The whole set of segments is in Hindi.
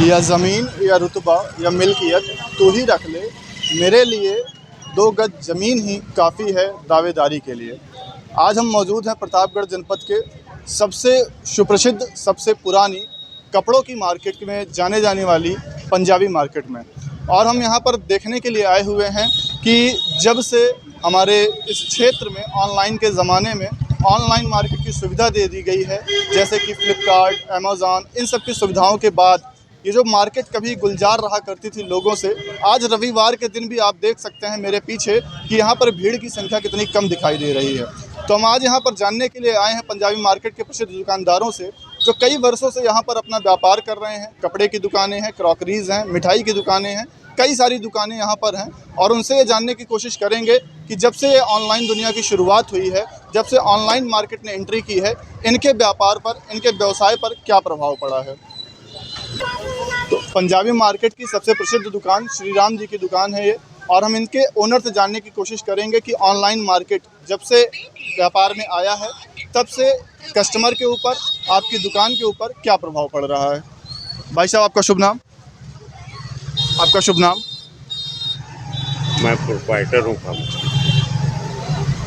या ज़मीन या रुतबा या मिल्कियत तू ही रख ले, मेरे लिए 2 गज ज़मीन ही काफ़ी है दावेदारी के लिए। आज हम मौजूद हैं प्रतापगढ़ जनपद के सबसे सुप्रसिद्ध, सबसे पुरानी कपड़ों की मार्केट में जाने जाने वाली पंजाबी मार्केट में, और हम यहाँ पर देखने के लिए आए हुए हैं कि जब से हमारे इस क्षेत्र में ऑनलाइन के ज़माने में ऑनलाइन मार्केट की सुविधा दे दी गई है, जैसे कि फ्लिपकार्ट, अमेज़ॉन, इन सब की सुविधाओं के बाद ये जो मार्केट कभी गुलजार रहा करती थी लोगों से, आज रविवार के दिन भी आप देख सकते हैं मेरे पीछे कि यहाँ पर भीड़ की संख्या कितनी कम दिखाई दे रही है। तो हम आज यहाँ पर जानने के लिए आए हैं पंजाबी मार्केट के प्रसिद्ध दुकानदारों से, जो कई वर्षों से यहाँ पर अपना व्यापार कर रहे हैं। कपड़े की दुकानें हैं, क्रॉकरीज़ हैं, मिठाई की दुकानें हैं, कई सारी दुकानें यहाँ पर हैं, और उनसे ये जानने की कोशिश करेंगे कि जब से ये ऑनलाइन दुनिया की शुरुआत हुई है, जब से ऑनलाइन मार्केट ने एंट्री की है, इनके व्यापार पर, इनके व्यवसाय पर क्या प्रभाव पड़ा है। तो पंजाबी मार्केट की सबसे प्रसिद्ध दुकान श्री राम जी की दुकान है ये, और हम इनके ओनर से जानने की कोशिश करेंगे कि ऑनलाइन मार्केट जब से व्यापार में आया है, तब से कस्टमर के ऊपर, आपकी दुकान के ऊपर क्या प्रभाव पड़ रहा है। भाई साहब, आपका शुभ नाम? आपका शुभ नाम? मैं प्रोप्राइटर हूँ।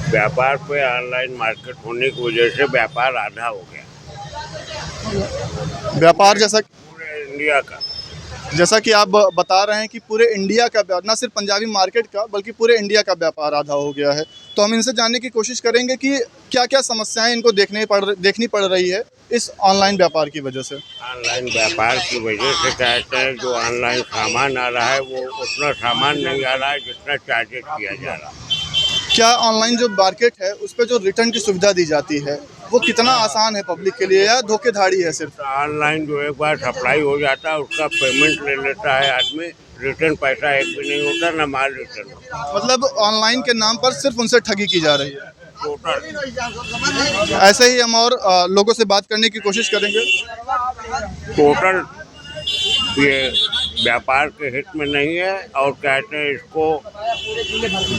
व्यापार पे ऑनलाइन मार्केट होने की वजह से व्यापार आधा हो गया। व्यापार जैसा पूरे इंडिया का, जैसा कि आप बता रहे हैं कि पूरे इंडिया का, न सिर्फ पंजाबी मार्केट का बल्कि पूरे इंडिया का व्यापार आधा हो गया है। तो हम इनसे जानने की कोशिश करेंगे कि क्या क्या समस्याएं इनको देखनी पड़ रही है इस ऑनलाइन व्यापार की वजह से। ऑनलाइन व्यापार की वजह से कहते हैं जो ऑनलाइन सामान आ रहा है वो उतना सामान नहीं आ रहा है जितना चार्जेस किया जा रहा है। क्या ऑनलाइन जो मार्केट है उस पर जो रिटर्न की सुविधा दी जाती है वो कितना आसान है पब्लिक के लिए, या धोखेधाड़ी है सिर्फ? ऑनलाइन जो एक बार सप्लाई हो जाता है उसका पेमेंट ले लेता है आदमी, रिटर्न पैसा एक भी नहीं होता, ना माल रिटर्न होता। मतलब ऑनलाइन के नाम पर सिर्फ उनसे ठगी की जा रही है टोटल। ऐसे ही हम और लोगों से बात करने की कोशिश करेंगे। टोटल ये व्यापार के हित में नहीं है, और कहते हैं इसको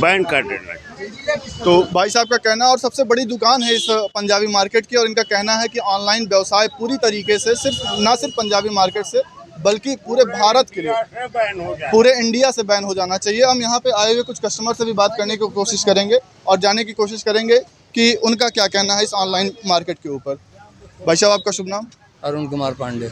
बैन कर देना चाहिए। तो भाई साहब का कहना, और सबसे बड़ी दुकान है इस पंजाबी मार्केट की, और इनका कहना है कि ऑनलाइन व्यवसाय पूरी तरीके से ना सिर्फ पंजाबी मार्केट से बल्कि पूरे भारत के लिए, पूरे इंडिया से बैन हो जाना चाहिए। हम यहाँ पे आए हुए कुछ कस्टमर से भी बात करने की कोशिश करेंगे और जानने की कोशिश करेंगे कि उनका क्या कहना है इस ऑनलाइन मार्केट के ऊपर। भाई साहब, आपका शुभ नाम? अरुण कुमार पांडे।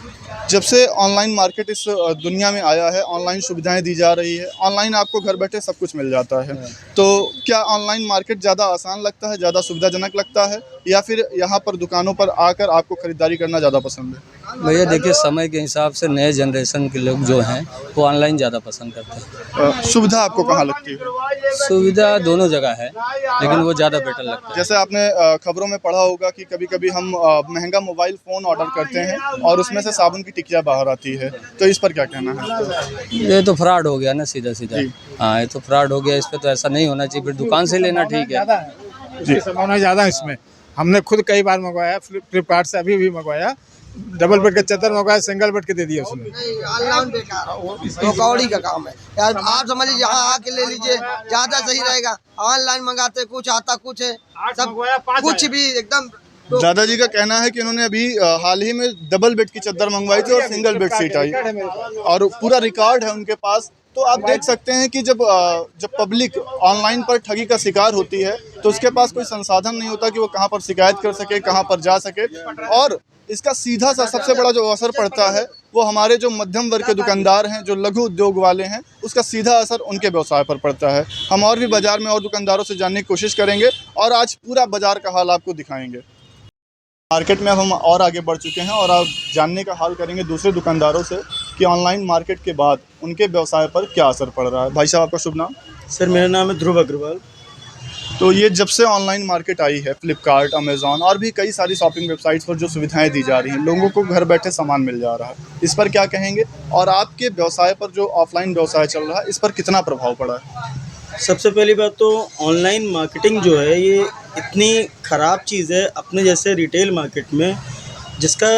जब से ऑनलाइन मार्केट इस दुनिया में आया है, ऑनलाइन सुविधाएं दी जा रही है, ऑनलाइन आपको घर बैठे सब कुछ मिल जाता है, तो क्या ऑनलाइन मार्केट ज़्यादा आसान लगता है, ज़्यादा सुविधाजनक लगता है, या फिर यहाँ पर दुकानों पर आकर आपको ख़रीदारी करना ज़्यादा पसंद है? भैया देखिए, समय के हिसाब से नए जनरेशन के लोग जो हैं वो ऑनलाइन ज़्यादा पसंद करते हैं। सुविधा आपको कहाँ लगती है? सुविधा दोनों जगह है, लेकिन वो ज़्यादा बेटर लगता है। जैसे आपने खबरों में पढ़ा होगा कि कभी कभी हम महंगा मोबाइल फ़ोन ऑर्डर करते हैं और उसमें से साबुन की टिकिया बाहर आती है, तो इस पर क्या कहना है? ये तो फ्रॉड हो गया ना, सीधा सीधा। हाँ, ये तो फ्रॉड हो गया, इस पर तो ऐसा नहीं होना चाहिए। फिर दुकान से लेना ठीक है जी। संभावना ज़्यादा है इसमें। हमने खुद कई बार मंगवाया, फ्लिपकार्ट से अभी भी मंगवाया, डबल बेड का चादर मंगवाया, सिंगल बेड के दे दिया उसने। ऑनलाइन बेकार है, कौड़ी का काम है यार। आप समझिए, यहाँ आके ले लीजिए, ज़्यादा सही रहेगा। ऑनलाइन मंगाते कुछ आता कुछ है, सब कुछ भी एकदम। दादाजी का कहना है कि उन्होंने अभी हाल ही में डबल बेड की चादर मंगवाई थी और सिंगल बेड सीट आई, और पूरा रिकॉर्ड है उनके पास। तो आप देख सकते हैं कि जब पब्लिक ऑनलाइन पर ठगी का शिकार होती है तो उसके पास कोई संसाधन नहीं होता कि वो कहाँ पर शिकायत कर सके, कहाँ पर जा सके, और इसका सीधा सा सबसे बड़ा जो असर पड़ता है वो हमारे जो मध्यम वर्ग के दुकानदार हैं, जो लघु उद्योग वाले हैं, उसका सीधा असर उनके व्यवसाय पर पड़ता है। हम और भी बाज़ार में और दुकानदारों से जानने की कोशिश करेंगे और आज पूरा बाज़ार का हाल आपको दिखाएंगे। मार्केट में अब हम और आगे बढ़ चुके हैं और अब जानने का हाल करेंगे दूसरे दुकानदारों से कि ऑनलाइन मार्केट के बाद उनके व्यवसाय पर क्या असर पड़ रहा है। भाई साहब, आपका शुभ नाम? सर, मेरा नाम है ध्रुव अग्रवाल। तो ये जब से ऑनलाइन मार्केट आई है, फ्लिपकार्ट, अमेज़ॉन और भी कई सारी शॉपिंग वेबसाइट्स पर जो सुविधाएं दी जा रही हैं, लोगों को घर बैठे सामान मिल जा रहा है, इस पर क्या कहेंगे? और आपके व्यवसाय पर जो ऑफलाइन व्यवसाय चल रहा है, इस पर कितना प्रभाव पड़ा है? सबसे पहली बात तो ऑनलाइन मार्केटिंग जो है ये इतनी ख़राब चीज़ है अपने जैसे रिटेल मार्केट में, जिसका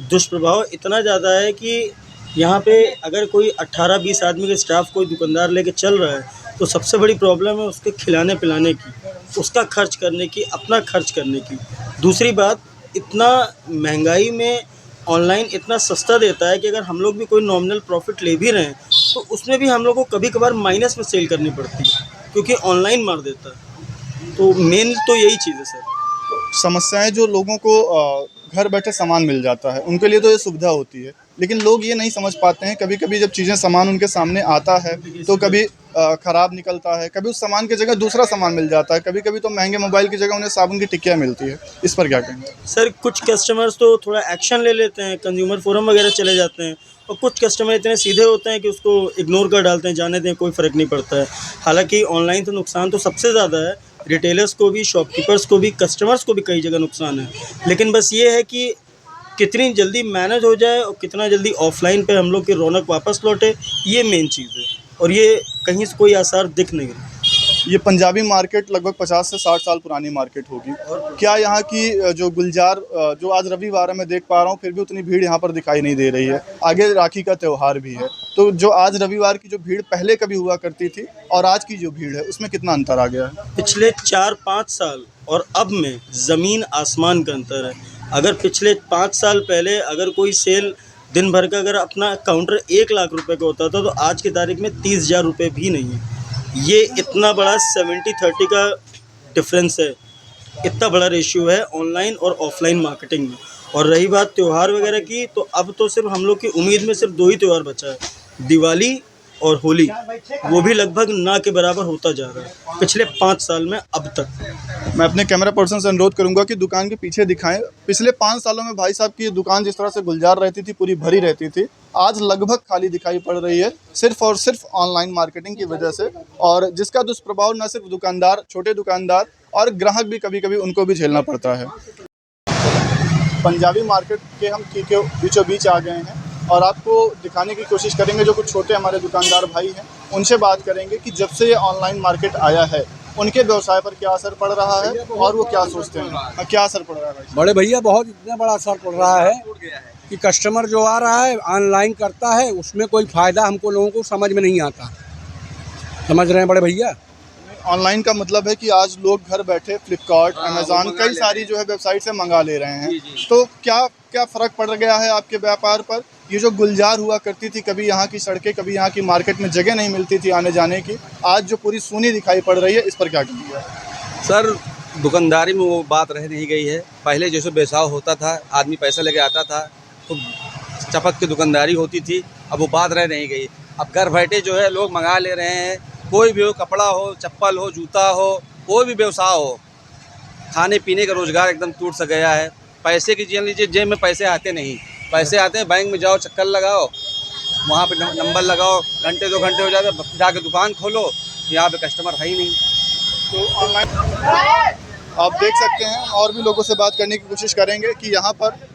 दुष्प्रभाव इतना ज़्यादा है कि यहाँ पे अगर कोई 18-20 आदमी के स्टाफ कोई दुकानदार लेके चल रहा है तो सबसे बड़ी प्रॉब्लम है उसके खिलाने पिलाने की, उसका खर्च करने की, अपना खर्च करने की। दूसरी बात, इतना महंगाई में ऑनलाइन इतना सस्ता देता है कि अगर हम लोग भी कोई नॉमिनल प्रॉफिट ले भी रहे हैं तो उसमें भी हम लोग को कभी कभार माइनस में सेल करनी पड़ती है, क्योंकि ऑनलाइन मार देता है। तो मेन तो यही चीज़ है सर। समस्याएं जो लोगों को घर बैठे सामान मिल जाता है उनके लिए तो ये सुविधा होती है, लेकिन लोग ये नहीं समझ पाते हैं। कभी कभी जब चीज़ें सामान उनके सामने आता है तो कभी ख़राब निकलता है, कभी उस सामान की जगह दूसरा सामान मिल जाता है, कभी कभी तो महंगे मोबाइल की जगह उन्हें साबुन की टिक्कियाँ मिलती है। इस पर क्या कहेंगे? सर कुछ कस्टमर्स तो थोड़ा एक्शन ले लेते हैं, कंज्यूमर फोरम वगैरह चले जाते हैं, और कुछ कस्टमर इतने सीधे होते हैं कि उसको इग्नोर कर डालते हैं, जाने दें कोई फ़र्क नहीं पड़ता है। हालांकि ऑनलाइन तो नुकसान तो सबसे ज़्यादा है, रिटेलर्स को भी, शॉपकीपर्स को भी, कस्टमर्स को भी कई जगह नुकसान है। लेकिन बस ये है कि कितनी जल्दी मैनेज हो जाए और कितना जल्दी ऑफलाइन पे हम लोग की रौनक वापस लौटे, ये मेन चीज़ है। और ये कहीं से कोई आसार दिख नहीं रहा। ये पंजाबी मार्केट लगभग 50 से 60 साल पुरानी मार्केट होगी। क्या यहाँ की जो गुलजार जो आज रविवार है मैं देख पा रहा हूँ, फिर भी उतनी भीड़ यहाँ पर दिखाई नहीं दे रही है। आगे राखी का त्यौहार भी है, तो जो आज रविवार की जो भीड़ पहले कभी हुआ करती थी और आज की जो भीड़ है उसमें कितना अंतर आ गया है? पिछले 4-5 साल और अब में ज़मीन आसमान का अंतर है। अगर पिछले 5 साल पहले अगर कोई सेल दिन भर का अगर अपना काउंटर 1 लाख रुपए का होता था, तो आज की तारीख में 30,000 रुपये भी नहीं है। ये इतना बड़ा 70-30 का डिफरेंस है, इतना बड़ा रेशियो है ऑनलाइन और ऑफलाइन मार्केटिंग में। और रही बात त्यौहार वगैरह की, तो अब तो सिर्फ हम लोग की उम्मीद में सिर्फ 2 ही त्यौहार बचा है, दिवाली और होली। वो भी लगभग ना के बराबर होता जा रहा है पिछले 5 साल में अब तक। मैं अपने कैमरा पर्सन से अनुरोध करूंगा कि दुकान के पीछे दिखाएं। पिछले 5 सालों में भाई साहब की दुकान जिस तरह से गुलजार रहती थी, पूरी भरी रहती थी, आज लगभग खाली दिखाई पड़ रही है, सिर्फ और सिर्फ ऑनलाइन मार्केटिंग की वजह से। और जिसका दुष्प्रभाव न सिर्फ दुकानदार, छोटे दुकानदार और ग्राहक भी कभी कभी उनको भी झेलना पड़ता है। पंजाबी मार्केट के हम ठीक है बीचों बीच आ गए हैं और आपको दिखाने की कोशिश करेंगे जो कुछ छोटे हमारे दुकानदार भाई हैं, उनसे बात करेंगे कि जब से ये ऑनलाइन मार्केट आया है उनके व्यवसाय पर क्या असर पड़ रहा है और वो क्या सोचते हैं। क्या असर पड़ रहा है? बड़े भैया बहुत इतना बड़ा असर पड़ रहा है कि कस्टमर जो आ रहा है ऑनलाइन करता है, उसमें कोई फ़ायदा हमको लोगों को समझ में नहीं आता। समझ रहे हैं बड़े भैया? ऑनलाइन का मतलब है कि आज लोग घर बैठे फ्लिपकार्ट, अमेज़ॉन, कई सारी जो है वेबसाइट से मंगा ले रहे हैं। तो क्या क्या फ़र्क पड़ गया है आपके व्यापार पर? ये जो गुलजार हुआ करती थी, कभी यहाँ की सड़कें, कभी यहाँ की मार्केट में जगह नहीं मिलती थी आने जाने की, आज जो पूरी सूनी दिखाई पड़ रही है, इस पर क्या कहेंगे? सर दुकानदारी में वो बात रह नहीं गई है। पहले जैसे बेसाव होता था, आदमी पैसा लेके आता था तो चपक की दुकानदारी होती थी, अब वो बात रह नहीं गई। अब घर बैठे जो है लोग मंगा ले रहे हैं, कोई भी हो, कपड़ा हो, चप्पल हो, जूता हो, कोई भी व्यवसाय हो, खाने पीने का रोज़गार एकदम टूट सा गया है। पैसे की जान लीजिए, जेब में पैसे आते नहीं, पैसे आते हैं बैंक में जाओ, चक्कर लगाओ, वहाँ पे नंबर लगाओ, घंटे 2 घंटे हो जाते, जाके दुकान खोलो, यहाँ पे कस्टमर है ही नहीं। तो ऑनलाइन आप देख सकते हैं, और भी लोगों से बात करने की कोशिश करेंगे कि यहाँ पर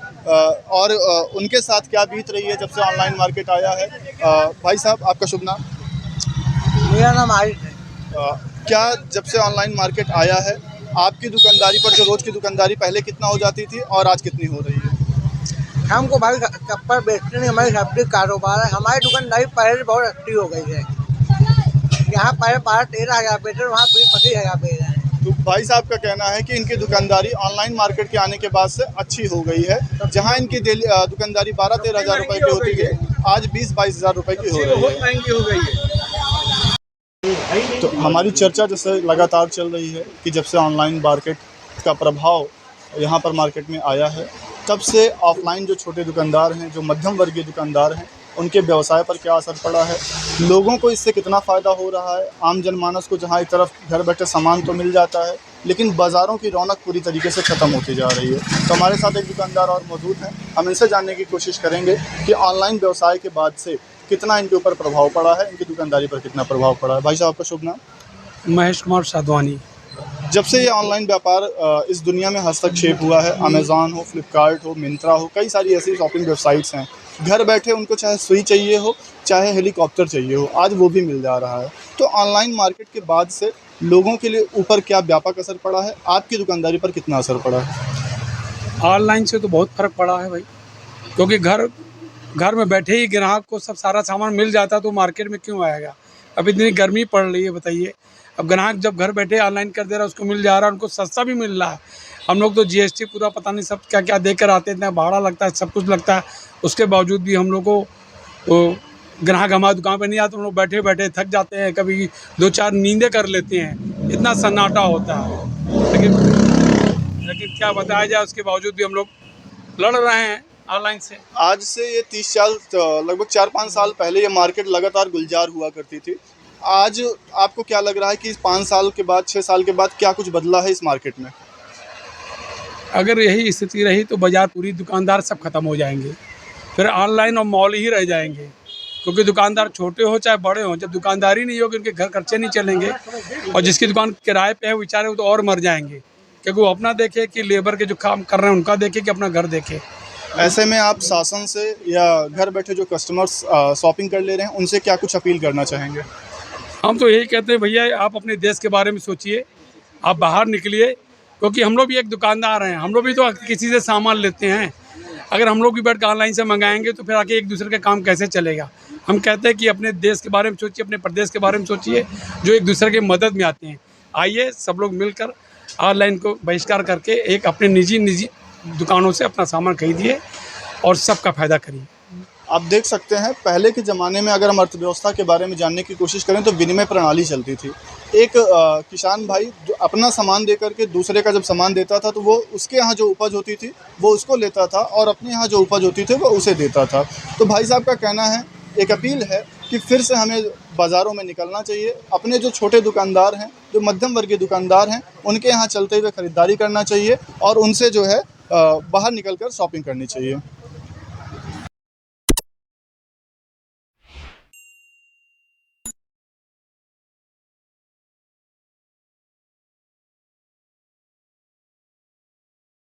और उनके साथ क्या बीत रही है जब से ऑनलाइन मार्केट आया है। भाई साहब, आपका शुभ नाम? मेरा नाम आरिफ है। क्या जब से ऑनलाइन मार्केट आया है आपकी दुकानदारी पर, जो रोज़ की दुकानदारी पहले कितना हो जाती थी और आज कितनी हो रही है? हमको भाई कपड़ा बेचने में हमारी सब्जी कारोबार है। हमारी दुकानदारी पहले बहुत अच्छी हो गई है। यहाँ पहले 12-13 हज़ार बेच रहे, वहाँ 20-25 हज़ार बेच रहे हैं। तो भाई साहब का कहना है कि इनकी दुकानदारी ऑनलाइन मार्केट के आने के बाद से अच्छी हो गई है। जहाँ इनकी दुकानदारी 12-13 हज़ार रुपये की होती थी, आज 20-22 हज़ार रुपये की हो रही है। महंगी हो गई है। तो हमारी चर्चा जैसे लगातार चल रही है कि जब से ऑनलाइन मार्केट का प्रभाव यहाँ पर मार्केट में आया है, तब से ऑफलाइन जो छोटे दुकानदार हैं, जो मध्यम वर्गीय दुकानदार हैं, उनके व्यवसाय पर क्या असर पड़ा है, लोगों को इससे कितना फ़ायदा हो रहा है। आम जनमानस को जहाँ एक तरफ घर बैठे सामान तो मिल जाता है, लेकिन बाज़ारों की रौनक पूरी तरीके से ख़त्म होती जा रही है। तो हमारे साथ एक दुकानदार और मौजूद हैं, हम इनसे जानने की कोशिश करेंगे कि ऑनलाइन व्यवसाय के बाद से कितना इनके ऊपर प्रभाव पड़ा है, इनकी दुकानदारी पर कितना प्रभाव पड़ा है। भाई साहब, आपका शुभ नाम? महेश कुमार साधवानी। जब से ये ऑनलाइन व्यापार इस दुनिया में हस्तक्षेप हुआ है, अमेज़ॉन हो, फ्लिपकार्ट हो, मिंत्रा हो, कई सारी ऐसी शॉपिंग वेबसाइट्स हैं, घर बैठे उनको चाहे सुई चाहिए हो, चाहे हेलीकॉप्टर चाहिए हो, आज वो भी मिल जा रहा है। तो ऑनलाइन मार्केट के बाद से लोगों के लिए ऊपर क्या व्यापक असर पड़ा है, आपकी दुकानदारी पर कितना असर पड़ा है? ऑनलाइन से तो बहुत फ़र्क पड़ा है भाई, क्योंकि घर में बैठे ही ग्राहक को सब सारा सामान मिल जाता, तो मार्केट में क्यों आएगा। अब इतनी गर्मी पड़ रही है, बताइए, अब ग्राहक जब घर बैठे ऑनलाइन कर दे रहा है, उसको मिल जा रहा है, उनको सस्ता भी मिल रहा है। हम लोग तो जीएसटी पूरा पता नहीं सब क्या क्या दे कर आते हैं, इतना भाड़ा लगता है, सब कुछ लगता है, उसके बावजूद भी हम लोग को वो ग्राहक हमारी दुकान पर नहीं आते, हम लोग बैठे बैठे थक जाते हैं, कभी 2-4 नींदें कर लेते हैं, इतना सन्नाटा होता है। लेकिन क्या बताया जाए, उसके बावजूद भी हम लोग लड़ रहे हैं ऑनलाइन से। आज से ये 30 साल लगभग 4-5 साल पहले ये मार्केट लगातार गुलजार हुआ करती थी। आज आपको क्या लग रहा है कि 5 साल के बाद, 6 साल के बाद क्या कुछ बदला है इस मार्केट में? अगर यही स्थिति रही तो बाज़ार पूरी दुकानदार सब खत्म हो जाएंगे, फिर ऑनलाइन और मॉल ही रह जाएंगे, क्योंकि दुकानदार छोटे हो चाहे बड़े हों, जब दुकानदारी नहीं होगी उनके घर खर्चे नहीं चलेंगे, और जिसकी दुकान किराए पे है वो बेचारे वो तो और मर जाएंगे, क्योंकि वो अपना देखे कि लेबर के जो काम कर रहे हैं उनका देखे कि अपना घर देखे। ऐसे में आप शासन से या घर बैठे जो कस्टमर्स शॉपिंग कर ले रहे हैं उनसे क्या कुछ अपील करना चाहेंगे? हम तो यही कहते हैं, भैया आप अपने देश के बारे में सोचिए, आप बाहर निकलिए, क्योंकि हम लोग भी एक दुकानदार हैं, हम लोग भी तो किसी से सामान लेते हैं। अगर हम लोग भी बैठ कर ऑनलाइन से मंगाएंगे तो फिर आके एक दूसरे का काम कैसे चलेगा? हम कहते हैं कि अपने देश के बारे में सोचिए, अपने प्रदेश के बारे में सोचिए, जो एक दूसरे की मदद में आते हैं। आइए सब लोग मिलकर ऑनलाइन को बहिष्कार करके एक अपने निजी दुकानों से अपना सामान खरीदिए और सबका फ़ायदा करिए। आप देख सकते हैं पहले के ज़माने में अगर हम अर्थव्यवस्था के बारे में जानने की कोशिश करें तो विनिमय प्रणाली चलती थी। एक किसान भाई जो अपना सामान दे करके दूसरे का जब सामान देता था तो वो उसके यहाँ जो उपज होती थी वो उसको लेता था और अपने यहाँ जो उपज होती थी वो उसे देता था। तो भाई साहब का कहना है, एक अपील है कि फिर से हमें बाज़ारों में निकलना चाहिए, अपने जो छोटे दुकानदार हैं, जो मध्यम वर्गीय दुकानदार हैं, उनके यहाँ चलते हुए ख़रीदारी करना चाहिए और उनसे जो है बाहर निकल कर शॉपिंग करनी चाहिए।